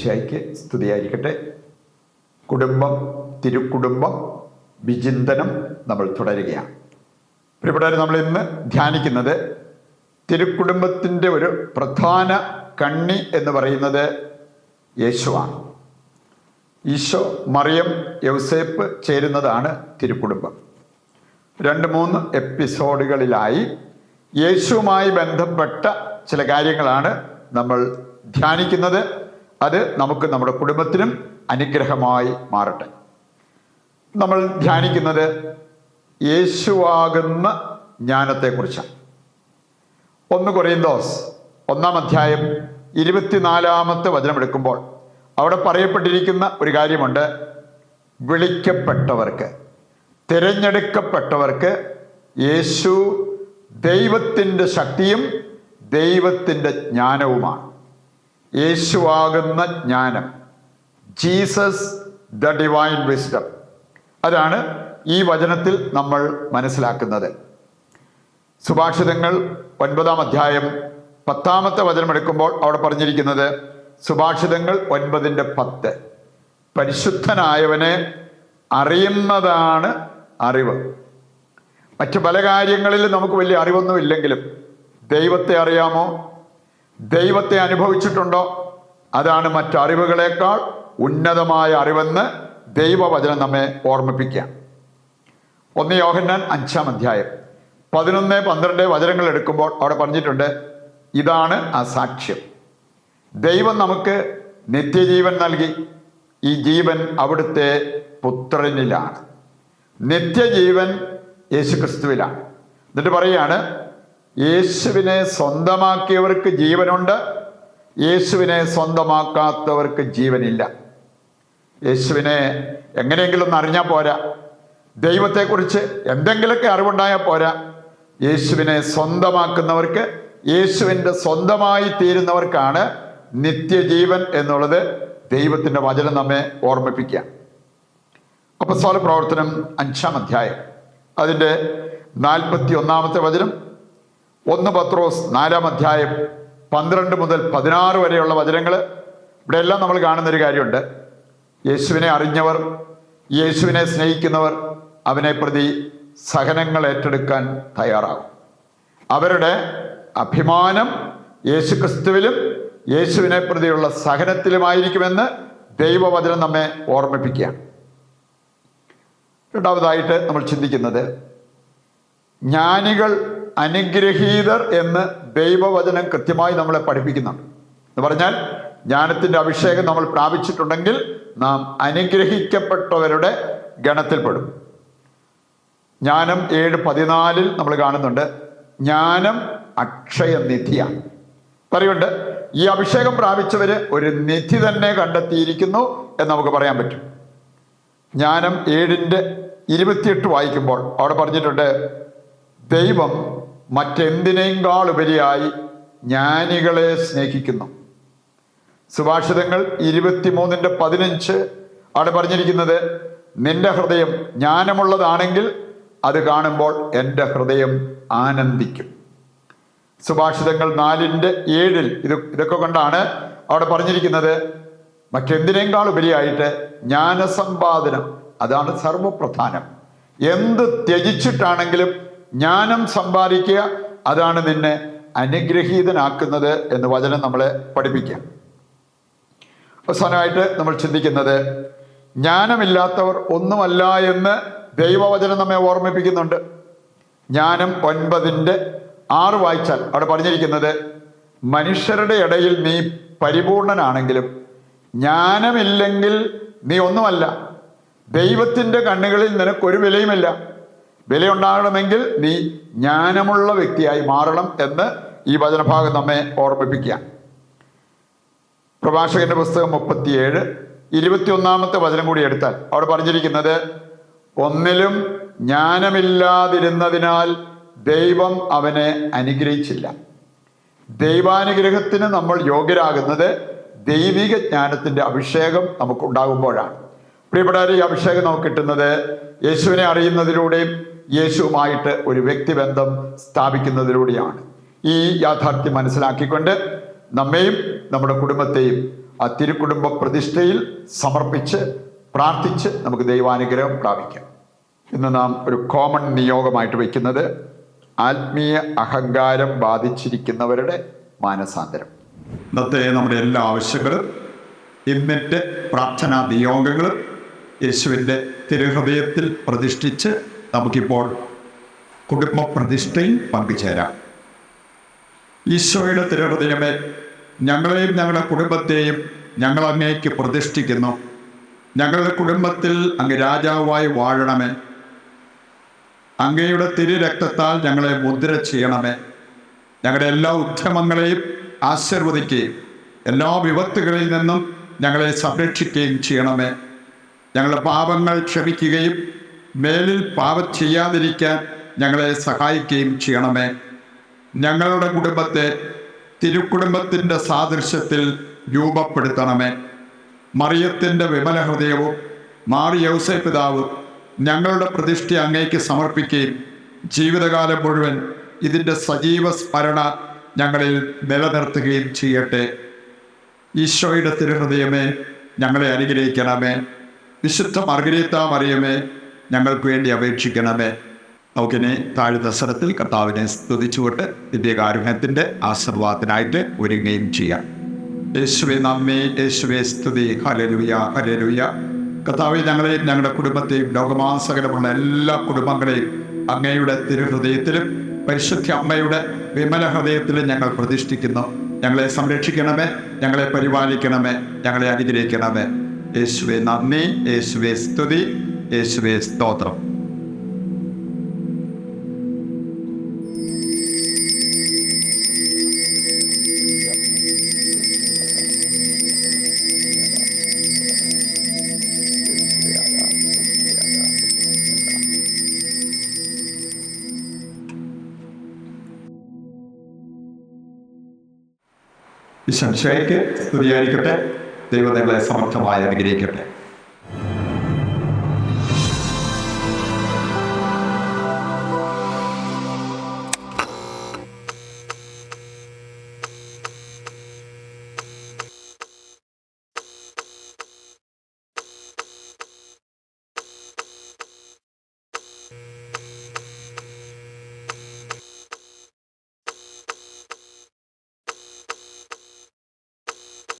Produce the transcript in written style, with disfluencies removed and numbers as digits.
ഈശോയ്ക്ക് സ്തുതിയായിരിക്കട്ടെ. കുടുംബം, തിരുക്കുടുംബം വിചിന്തനം നമ്മൾ തുടരുകയാണ്. പ്രിയപ്പെട്ടവരെ, നമ്മൾ ഇന്ന് ധ്യാനിക്കുന്നത് തിരുക്കുടുംബത്തിൻ്റെ ഒരു പ്രധാന കണ്ണി എന്ന് പറയുന്നത് യേശുവാണ്. ഈശോ, മറിയം, യൗസേപ്പ് ചേരുന്നതാണ് തിരുക്കുടുംബം. 2-3 എപ്പിസോഡുകളിലായി യേശുവുമായി ബന്ധപ്പെട്ട ചില കാര്യങ്ങളാണ് നമ്മൾ ധ്യാനിക്കുന്നത്. അത് നമുക്ക് നമ്മുടെ കുടുംബത്തിനും അനുഗ്രഹമായി മാറട്ടെ. നമ്മൾ ധ്യാനിക്കുന്നത് യേശുവാകുന്ന ജ്ഞാനത്തെക്കുറിച്ചാണ്. 1 കൊരിന്തോസ് 1-ാം അധ്യായം 24-ാമത്തെ വചനമെടുക്കുമ്പോൾ അവിടെ പറയപ്പെട്ടിരിക്കുന്ന ഒരു കാര്യമുണ്ട്. വിളിക്കപ്പെട്ടവർക്ക്, തിരഞ്ഞെടുക്കപ്പെട്ടവർക്ക് യേശു ദൈവത്തിൻ്റെ ശക്തിയും ദൈവത്തിൻ്റെ ജ്ഞാനവുമാണ്. യേശുവാകുന്ന ജ്ഞാനം, ജീസസ് ദ ഡിവൈൻ വിസ്ഡം, അതാണ് ഈ വചനത്തിൽ നമ്മൾ മനസ്സിലാക്കുന്നത്. സുഭാഷിതങ്ങൾ 9-ാം അധ്യായം 10-ാമത്തെ വചനം എടുക്കുമ്പോൾ അവിടെ പറഞ്ഞിരിക്കുന്നത്, സുഭാഷിതങ്ങൾ 9:10, പരിശുദ്ധനായവനെ അറിയുന്നതാണ് അറിവ്. മറ്റു പല കാര്യങ്ങളിൽ നമുക്ക് വലിയ അറിവൊന്നും ഇല്ലെങ്കിലും ദൈവത്തെ അറിയാമോ, ദൈവത്തെ അനുഭവിച്ചിട്ടുണ്ടോ, അതാണ് മറ്ററിവുകളേക്കാൾ ഉന്നതമായ അറിവെന്ന് ദൈവവചനം നമ്മെ ഓർമ്മിപ്പിക്കുക. 1 യോഹന്നാൻ 5-ാം അധ്യായം 11-12 വചനങ്ങൾ എടുക്കുമ്പോൾ അവിടെ പറഞ്ഞിട്ടുണ്ട്, ഇതാണ് ആ സാക്ഷ്യം, ദൈവം നമുക്ക് നിത്യജീവൻ നൽകി, ഈ ജീവൻ അവിടുത്തെ പുത്രനിലാണ്. നിത്യജീവൻ യേശുക്രിസ്തുവിലാണ്. എന്നിട്ട് പറയുകയാണ്, യേശുവിനെ സ്വന്തമാക്കിയവർക്ക് ജീവനുണ്ട്, യേശുവിനെ സ്വന്തമാക്കാത്തവർക്ക് ജീവനില്ല. യേശുവിനെ എങ്ങനെയെങ്കിലും ഒന്ന് അറിഞ്ഞാൽ പോരാ, ദൈവത്തെക്കുറിച്ച് എന്തെങ്കിലുമൊക്കെ അറിവുണ്ടായാൽ പോരാ. യേശുവിനെ സ്വന്തമാക്കുന്നവർക്ക്, യേശുവിൻ്റെ സ്വന്തമായി തീരുന്നവർക്കാണ് നിത്യജീവൻ എന്നുള്ളത് ദൈവത്തിൻ്റെ വചനം നമ്മെ ഓർമ്മിപ്പിക്കുക. അപ്പോസ്തല പ്രവർത്തനം 5-ാം അധ്യായം അതിൻ്റെ 41-ാമത്തെ വചനം, 1 പത്രോസ് 4-ാം അധ്യായം 12 മുതൽ 16 വരെയുള്ള വചനങ്ങൾ. ഇവിടെ എല്ലാം നമ്മൾ കാണുന്നൊരു കാര്യമുണ്ട്. യേശുവിനെ അറിഞ്ഞവർ, യേശുവിനെ സ്നേഹിക്കുന്നവർ അവനെ പ്രതി സഹനങ്ങൾ ഏറ്റെടുക്കാൻ തയ്യാറാകും. അവരുടെ അഭിമാനം യേശുക്രിസ്തുവിലും യേശുവിനെ പ്രതിയുള്ള സഹനത്തിലുമായിരിക്കുമെന്ന് ദൈവവചനം നമ്മെ ഓർമ്മിപ്പിക്കുകയാണ്. രണ്ടാമതായിട്ട് നമ്മൾ ചിന്തിക്കുന്നത്, ജ്ഞാനികൾ അനുഗ്രഹീതർ എന്ന് ദൈവവചനം കൃത്യമായി നമ്മളെ പഠിപ്പിക്കുന്നുണ്ട്. എന്ന് പറഞ്ഞാൽ, ജ്ഞാനത്തിൻ്റെ അഭിഷേകം നമ്മൾ പ്രാപിച്ചിട്ടുണ്ടെങ്കിൽ നാം അനുഗ്രഹിക്കപ്പെട്ടവരുടെ ഗണത്തിൽപ്പെടും. ജ്ഞാനം 7:14 നമ്മൾ കാണുന്നുണ്ട്, ജ്ഞാനം അക്ഷയനിധിയാണ്. പറയുന്നുണ്ട്, ഈ അഭിഷേകം പ്രാപിച്ചവര് ഒരു നിധി തന്നെ കണ്ടെത്തിയിരിക്കുന്നു എന്ന് നമുക്ക് പറയാൻ പറ്റും. ജ്ഞാനം 7:28 വായിക്കുമ്പോൾ അവിടെ പറഞ്ഞിട്ടുണ്ട്, ദൈവം മറ്റെന്തിനേക്കാൾ ഉപരിയായി ജ്ഞാനികളെ സ്നേഹിക്കുന്നു. സുഭാഷിതങ്ങൾ 23:15 അവിടെ പറഞ്ഞിരിക്കുന്നത്, നിന്റെ ഹൃദയം ജ്ഞാനമുള്ളതാണെങ്കിൽ അത് കാണുമ്പോൾ എൻ്റെ ഹൃദയം ആനന്ദിക്കും. സുഭാഷിതങ്ങൾ 4:7 ഇതൊക്കെ കൊണ്ടാണ് അവിടെ പറഞ്ഞിരിക്കുന്നത്, മറ്റെന്തിനേക്കാൾ ഉപരിയായിട്ട് ജ്ഞാനസമ്പാദനം, അതാണ് സർവപ്രധാനം. എന്ത് ത്യജിച്ചിട്ടാണെങ്കിലും ജ്ഞാനം സമ്പാദിക്കുക, അതാണ് നിന്നെ അനുഗ്രഹീതനാക്കുന്നത് എന്ന് വചനം നമ്മളെ പഠിപ്പിക്കുക. അവസാനമായിട്ട് നമ്മൾ ചിന്തിക്കുന്നത്, ജ്ഞാനമില്ലാത്തവർ ഒന്നുമല്ല എന്ന് ദൈവവചനം നമ്മെ ഓർമ്മിപ്പിക്കുന്നുണ്ട്. ജ്ഞാനം 9:6 വായിച്ചാൽ അവിടെ പറഞ്ഞിരിക്കുന്നത്, മനുഷ്യരുടെ ഇടയിൽ നീ പരിപൂർണനാണെങ്കിലും ജ്ഞാനമില്ലെങ്കിൽ നീ ഒന്നുമല്ല. ദൈവത്തിൻ്റെ കണ്ണുകളിൽ നിനക്കൊരു വിലയുമില്ല. വിലയുണ്ടാകണമെങ്കിൽ നീ ജ്ഞാനമുള്ള വ്യക്തിയായി മാറണം എന്ന് ഈ വചനഭാഗം നമ്മെ ഓർമ്മിപ്പിക്കുക. പ്രഭാഷകന്റെ പുസ്തകം 37:21 വചനം കൂടി എടുത്താൽ അവിടെ പറഞ്ഞിരിക്കുന്നത്, ഒന്നിലും ജ്ഞാനമില്ലാതിരുന്നതിനാൽ ദൈവം അവനെ അനുഗ്രഹിച്ചില്ല. ദൈവാനുഗ്രഹത്തിന് നമ്മൾ യോഗ്യരാകുന്നത് ദൈവിക ജ്ഞാനത്തിൻ്റെ അഭിഷേകം നമുക്കുണ്ടാകുമ്പോഴാണ്. പ്രിയപ്പെട്ടവരെ, ഈ അഭിഷേകം നമുക്ക് കിട്ടുന്നത് യേശുവിനെ അറിയുന്നതിലൂടെയും യേശുവുമായിട്ട് ഒരു വ്യക്തിബന്ധം സ്ഥാപിക്കുന്നതിലൂടെയാണ്. ഈ യാഥാർത്ഥ്യം മനസ്സിലാക്കിക്കൊണ്ട് നമ്മെയും നമ്മുടെ കുടുംബത്തെയും ആ തിരുക്കുടുംബ പ്രതിഷ്ഠയിൽ സമർപ്പിച്ച് പ്രാർത്ഥിച്ച് നമുക്ക് ദൈവാനുഗ്രഹം പ്രാപിക്കാം. ഇന്ന് നാം ഒരു കോമൺ നിയോഗമായിട്ട് വയ്ക്കുന്നത് ആത്മീയ അഹങ്കാരം ബാധിച്ചിരിക്കുന്നവരുടെ മാനസാന്തരം. ഇന്നത്തെ നമ്മുടെ എല്ലാ ആവശ്യങ്ങളും ഇന്നത്തെ പ്രാർത്ഥനാ നിയോഗങ്ങളും യേശുവിൻ്റെ തിരുഹൃദയത്തിൽ പ്രതിഷ്ഠിച്ച് നമുക്കിപ്പോൾ കുടുംബ പ്രതിഷ്ഠയിൽ പങ്കുചേരാം. ഈശോയുടെ തിരുഹൃദയമേ, ഞങ്ങളെയും ഞങ്ങളുടെ കുടുംബത്തെയും ഞങ്ങൾ അങ്ങേക്ക് പ്രതിഷ്ഠിക്കുന്നു. ഞങ്ങളുടെ കുടുംബത്തിൽ അങ്ങ് രാജാവായി വാഴണമേ. അങ്ങയുടെ തിരുരക്തത്താൽ ഞങ്ങളെ മുദ്ര ചെയ്യണമേ. ഞങ്ങളുടെ എല്ലാ ഉദ്യമങ്ങളെയും ആശീർവദിക്കുകയും എല്ലാ വിപത്തുകളിൽ നിന്നും ഞങ്ങളെ സംരക്ഷിക്കുകയും ചെയ്യണമേ. ഞങ്ങളുടെ പാപങ്ങൾ ക്ഷമിക്കുകയും മേലിൽ പാപം ചെയ്യാതിരിക്കാൻ ഞങ്ങളെ സഹായിക്കുകയും ചെയ്യണമേ. ഞങ്ങളുടെ കുടുംബത്തെ തിരുക്കുടുംബത്തിൻ്റെ സാദൃശ്യത്തിൽ രൂപപ്പെടുത്തണമേ. മറിയത്തിൻ്റെ വിമല ഹൃദയവും മാറി യൗസേ പിതാവും ഞങ്ങളുടെ പ്രതിഷ്ഠ അങ്ങേക്ക് സമർപ്പിക്കുകയും ജീവിതകാലം മുഴുവൻ ഇതിൻ്റെ സജീവ സ്മരണ ഞങ്ങളിൽ നിലനിർത്തുകയും ചെയ്യട്ടെ. ഈശോയുടെ തിരുഹൃദയമേ, ഞങ്ങളെ അനുഗ്രഹിക്കണമേ. വിശുദ്ധ മർഗരീത്ത മറിയമേ, ഞങ്ങൾക്ക് വേണ്ടി അപേക്ഷിക്കണമേ. നമുക്കിനി താഴ്ന്ന സ്ഥലത്തിൽ കർത്താവിനെ സ്തുതിച്ചുകൊണ്ട് ദിവ്യകാരുണ്യത്തിൻ്റെ ആശീർവാദത്തിനായിട്ട് ഒരുങ്ങുകയും ചെയ്യാം. യേശുവേ നന്ദി, യേശുവേ സ്തുതി. Hallelujah, hallelujah. കർത്താവേ, ഞങ്ങളെയും ഞങ്ങളുടെ കുടുംബത്തെയും ലോകമാസകലമുള്ള എല്ലാ കുടുംബങ്ങളെയും അങ്ങയുടെ തിരുഹൃദയത്തിലും പരിശുദ്ധ അമ്മയുടെ വിമല ഹൃദയത്തിലും ഞങ്ങൾ പ്രതിഷ്ഠിക്കുന്നു. ഞങ്ങളെ സംരക്ഷിക്കണമേ, ഞങ്ങളെ പരിപാലിക്കണമേ, ഞങ്ങളെ അനുഗ്രഹിക്കണമേ. യേശുവേ നന്ദി, യേശുവേ സ്തുതി, യേശുവേ സ്തോത്രം. ഈശോയ്ക്ക് സ്തുതിയായിരിക്കട്ടെ. ദൈവം നിങ്ങളെ സമർത്ഥമായി അനുഗ്രഹിക്കട്ടെ.